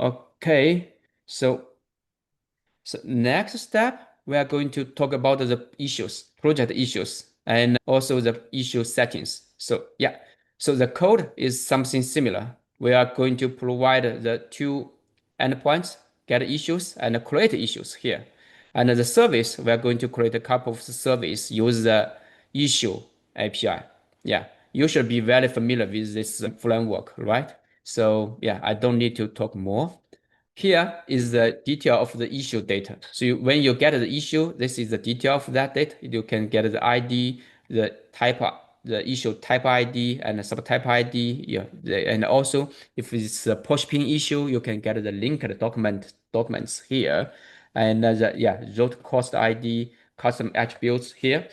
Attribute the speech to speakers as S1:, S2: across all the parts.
S1: Okay, so next step, we are going to talk about the issues, project issues, and also the issue settings. So yeah, so the code is something similar. We are going to provide the two endpoints, get issues and create issues here. And the service, we are going to create a couple of service, use the issue API. Yeah, you should be very familiar with this framework, right? So yeah, I don't need to talk more. Here is the detail of the issue data. So when you get the issue, this is the detail of that data. You can get the ID, the type, the issue type ID and the subtype ID. Yeah, and also if it's a push pin issue, you can get the linked documents here, and root cost ID, custom attributes here.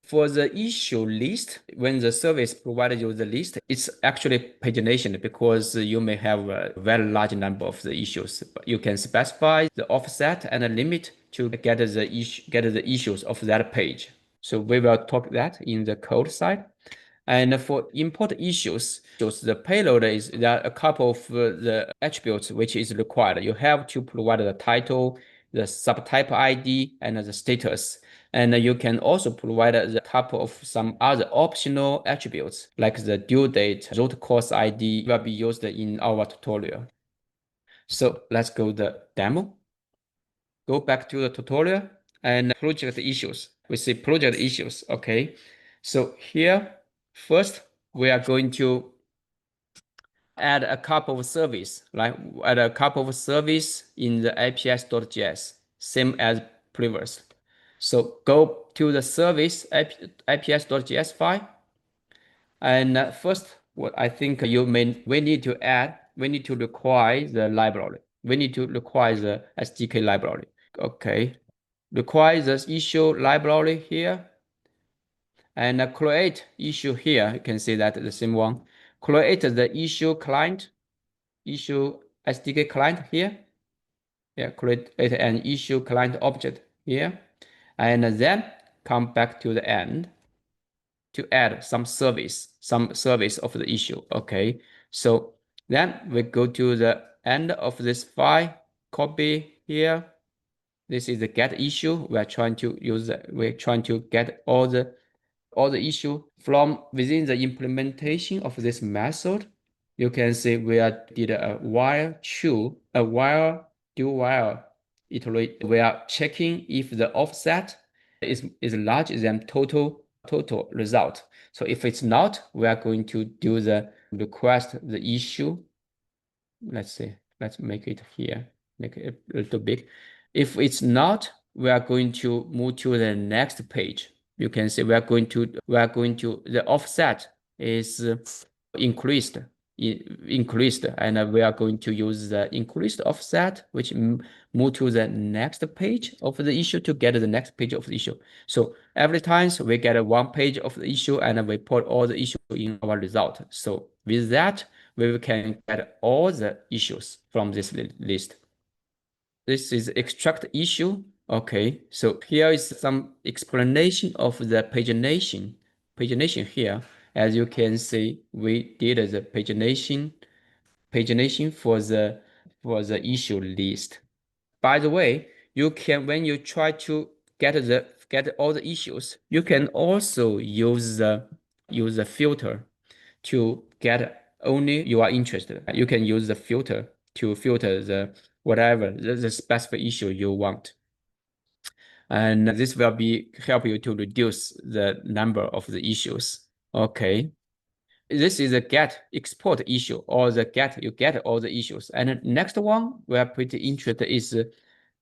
S1: For the issue list, when the service provided you the list, it's actually pagination because you may have a very large number of the issues. You can specify the offset and a limit to get the issues of that page. So we will talk that in the code side. And for import issues, the payload is there are a couple of the attributes which is required. You have to provide the title, the subtype ID, and the status. And you can also provide the type of some other optional attributes like the due date, root cause ID will be used in our tutorial. So let's go the demo. Go back to the tutorial and project issues. We see project issues. Okay. So here, first, we are going to add a couple of service, like add a couple of service in the APS.js, same as previous. So go to the service APS.js file. And first, what I think we need to require the library. We need to require the SDK library. Okay. Require the issue library here. And create issue here. You can see that the same one. Create the issue client, issue SDK client here. Yeah, create an issue client object here. And then come back to the end to add some service of the issue. Okay. So then we go to the end of this file, copy here. This is the get issue. We're trying to get all the issue from within the implementation of this method. You can see we did a while true, a while do while iterate. We are checking if the offset is larger than total result. So if it's not, we are going to do the request the issue. Let's see, let's make it here, make it a little big. If it's not, we are going to move to the next page. You can see we are going to the offset is increased, and we are going to use the increased offset, which move to the next page of the issue to get the next page of the issue. So every time we get one page of the issue and we put all the issue in our result. So with that, we can get all the issues from this list. This is extract issue. Okay, so here is some explanation of the pagination. Pagination here, as you can see, we did the pagination for the issue list. By the way, you can, when you try to get all the issues, you can also use the filter to get only you are interested. You can use the filter to filter the whatever the specific issue you want. And this will help you to reduce the number of the issues. Okay. This is a get export issue, or the you get all the issues. And the next one we are pretty interested is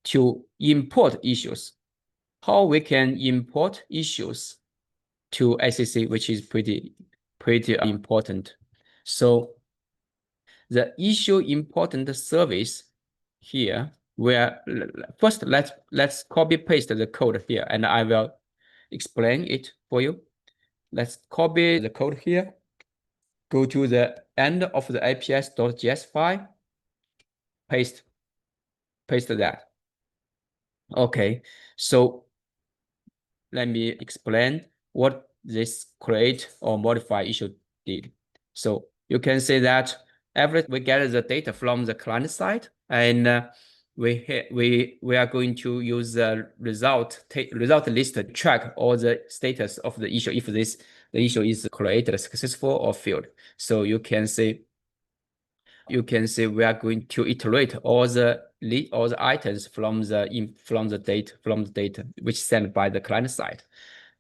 S1: to import issues. How we can import issues to ACC, which is pretty important. So the issue important service here, where first let's copy paste the code here, and I will explain it for you. Let's copy the code here. Go to the end of the APS.js file, paste that. Okay, so let me explain what this create or modify issue did. So you can see that we get the data from the client side, and we are going to use the result list to track all the status of the issue if the issue is created successful or failed. So you can see we are going to iterate all the items from the data which sent by the client side,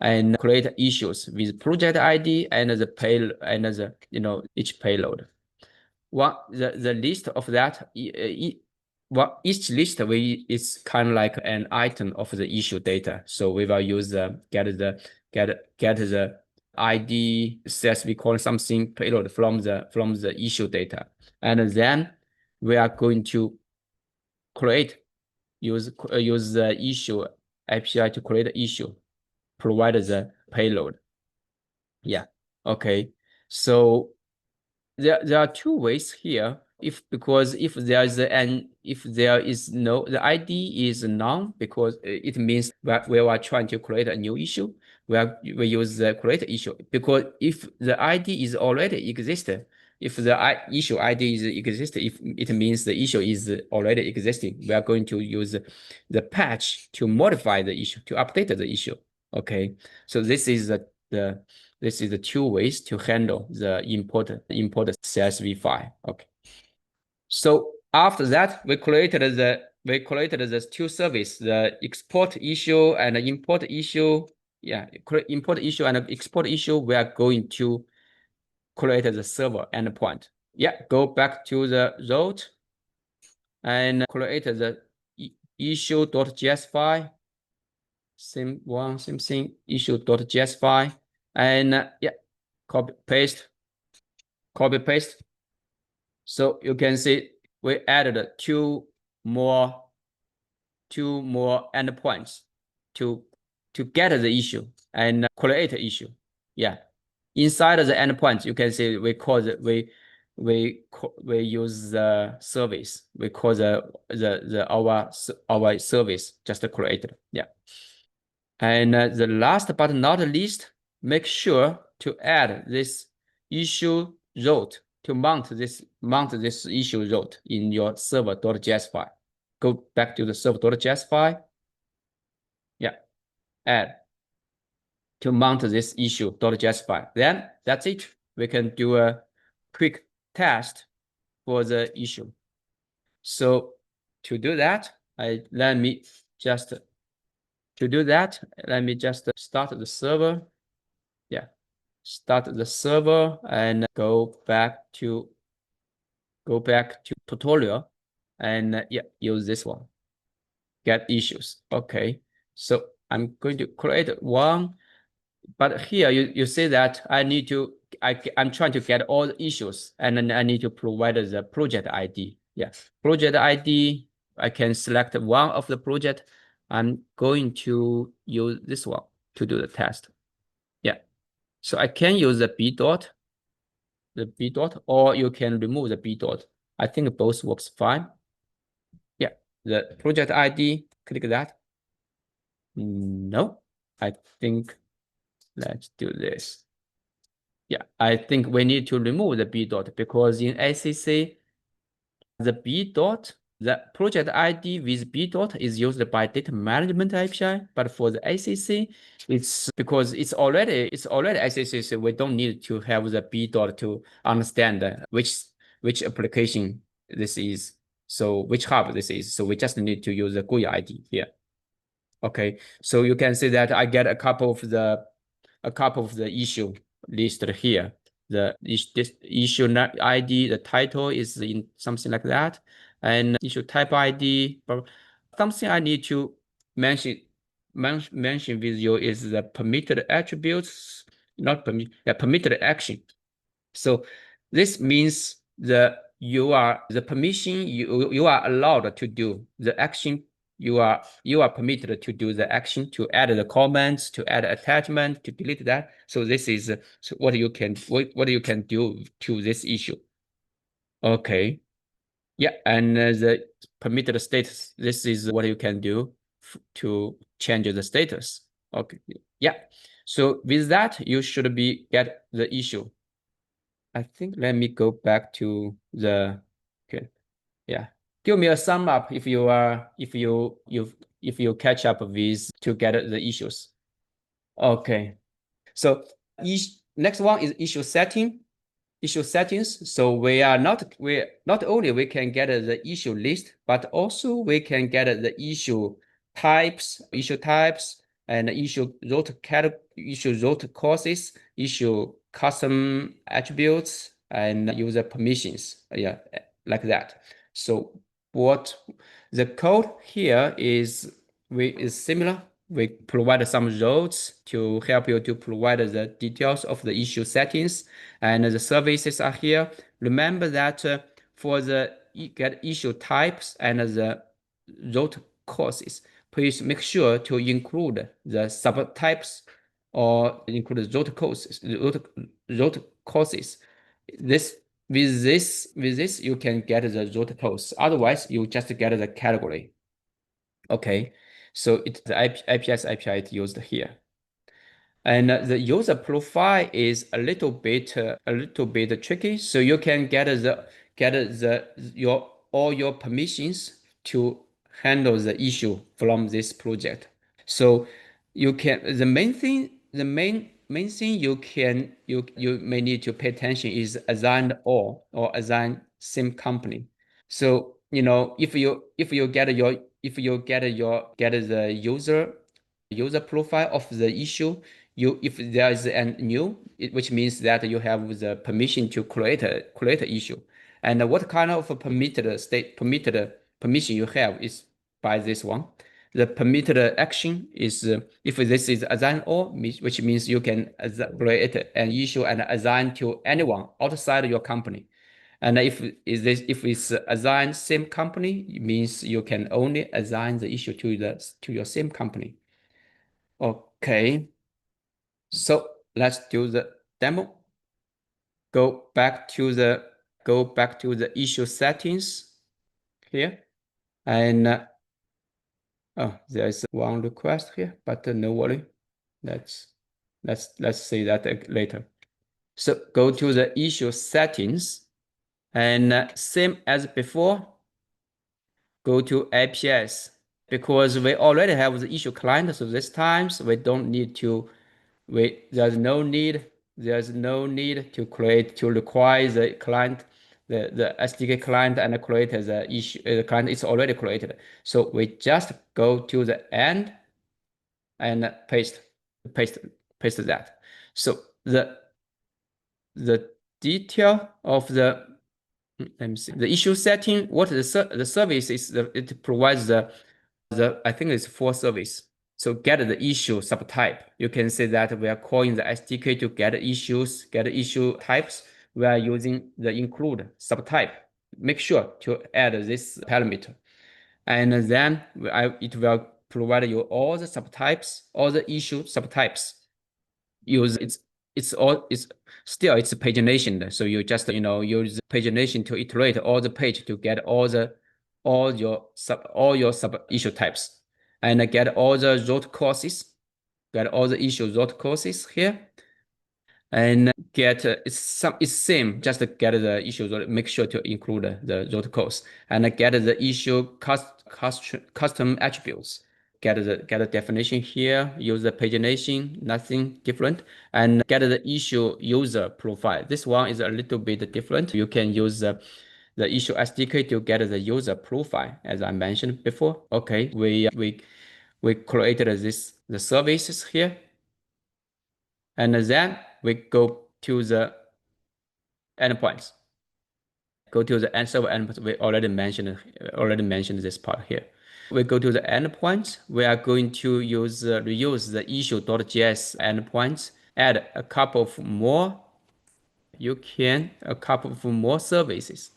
S1: and create issues with project ID and each payload. The list of that, each list is kind of like an item of the issue data. So we will use get the ID says we call something payload from the issue data, and then we are going to use the issue API to create the issue, provide the payload. Yeah. Okay. So there are two ways here. If there is no, the ID is none, because it means that we are trying to create a new issue. We use the create issue, because if the ID is already existed, if the issue ID is existed, if it means the issue is already existing, we are going to use the patch to modify the issue, to update the issue. Okay, so this is the two ways to handle the import CSV file. Okay. So after that, we created the two services, the export issue and the import issue. Yeah, import issue and export issue. We are going to create the server endpoint. Yeah, go back to the root and create the issue.js file. Same thing, issue.js file, and yeah, copy paste. So you can see we added two more endpoints to get the issue and create the issue. Yeah, inside of the endpoints, you can see we use the service. We call our service just created. Yeah. And the last but not least, make sure to add this issue route to mount this issue route in your server.js file. Go back to the server.js file. Yeah, add to mount this issue.js file. Then that's it. We can do a quick test for the issue. So to do that, let me just start the server. Yeah, start the server and go back to tutorial, and yeah, use this one. Get issues. Okay, so I'm going to create one, but here you see that I'm trying to get all the issues, and then I need to provide the project ID. Yeah, project ID. I can select one of the project. I'm going to use this one to do the test. Yeah, so I can use the B dot, or you can remove the B dot. I think both works fine. Yeah, the project ID, click that. No, I think let's do this. Yeah, I think we need to remove the B dot, because in ACC, the B dot, the project ID with B dot is used by data management API, but for the ACC, it's because it's already ACC, so we don't need to have the B dot to understand which application this is, so which hub this is. So we just need to use the GUI ID here. Okay, so you can see that I get a couple of the issue listed here. This issue ID, the title is in something like that, and issue type ID. But something I need to mention with you is the permitted attributes, not permitted action. So this means the permission you are allowed to do the action. You are permitted to do the action, to add the comments, to add attachment, to delete that. So this is what you can do to this issue. Okay. Yeah, and the permitted status. This is what you can do to change the status. Okay. Yeah. So with that, you should get the issue. I think let me go back to the okay. Yeah. Give me a sum up if you are if you catch up with to get the issues. Okay. So next one is issue setting. Issue settings. So we not only we can get the issue list, but also we can get the issue types, and issue root causes, issue custom attributes, and user permissions. Yeah, like that. So what the code here is similar. We provide some roles to help you to provide the details of the issue settings, and the services are here. Remember that for the get issue types and the root causes, please make sure to include the subtypes or include root causes. This with this you can get the root cause. Otherwise, you just get the category. Okay, so the IPS API is used here. And the user profile is a little bit tricky. So you can get all your permissions to handle the issue from this project. So you can the main thing you may need to pay attention is assign all or assign same company. So if you get the user profile of the issue, if there is a new, which means that you have the permission to create a issue, and what kind of permitted permission you have is by this one. The permitted action is if this is assign all, which means you can create an issue and assign to anyone outside your company. And if it's assigned same company, it means you can only assign the issue to your same company. Okay, so let's do the demo. Go back to the issue settings here, and oh, there's one request here, but no worry. Let's see that later. So go to the issue settings, and same as before, go to APIs, because we already have the issue client. So this time we don't need to there's no need to require the client, the SDK client, and create the issue. The client is already created. So we just go to the end and paste that. So the detail of the let me see the issue setting. What the service is, it provides the I think it's for service. So get the issue subtype. You can see that we are calling the SDK to get issue types. We are using the include subtype. Make sure to add this parameter, and then it will provide you all the subtypes, all the issue subtypes. It's still pagination. So you just use pagination to iterate all the page to get all your sub issue types, and get all the root causes, get all the issue root causes here, and get it's same. Just get the issue, make sure to include the root cause, and get the issue custom attributes. Get the definition here, use the pagination, nothing different, and get the issue user profile. This one is a little bit different. You can use the issue SDK to get the user profile, as I mentioned before. Okay, we created the services here, and then we go to the endpoints. Go to the server endpoints. We already mentioned this part here. We go to the endpoints. We are going to reuse the issue.js endpoints. Add a couple of more. A couple of more services.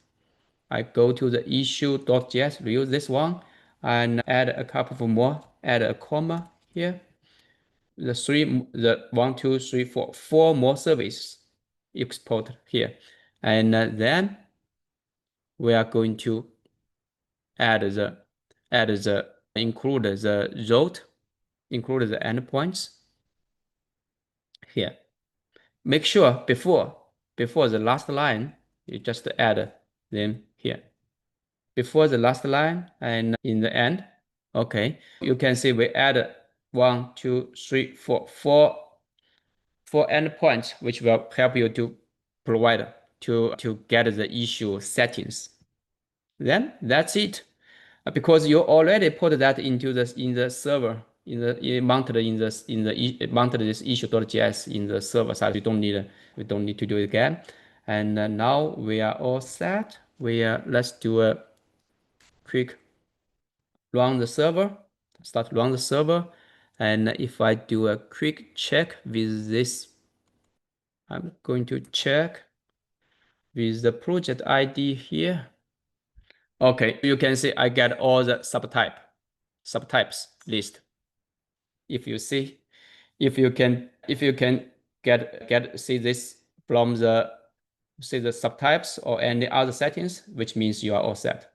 S1: I go to the issue.js, reuse this one, and add a couple of more. Add a comma here. The 1, 2, 3, 4, 4 more services export here, and then we are going to include the route, include the endpoints here. Make sure before before the last line, you just add them here. Before the last line and in the end, okay, you can see we add 1, 2, 3, 4, four endpoints, which will help you to provide to get the issue settings. Then that's it. Because you already put that into the server, mounted this issue.js in the server side. We don't need to do it again. And now we are all set. Let's do a quick run the server. Start run the server. And if I do a quick check with this, I'm going to check with the project ID here. Okay, you can see I get all the subtypes list. If you can see this from the subtypes or any other settings, which means you are all set.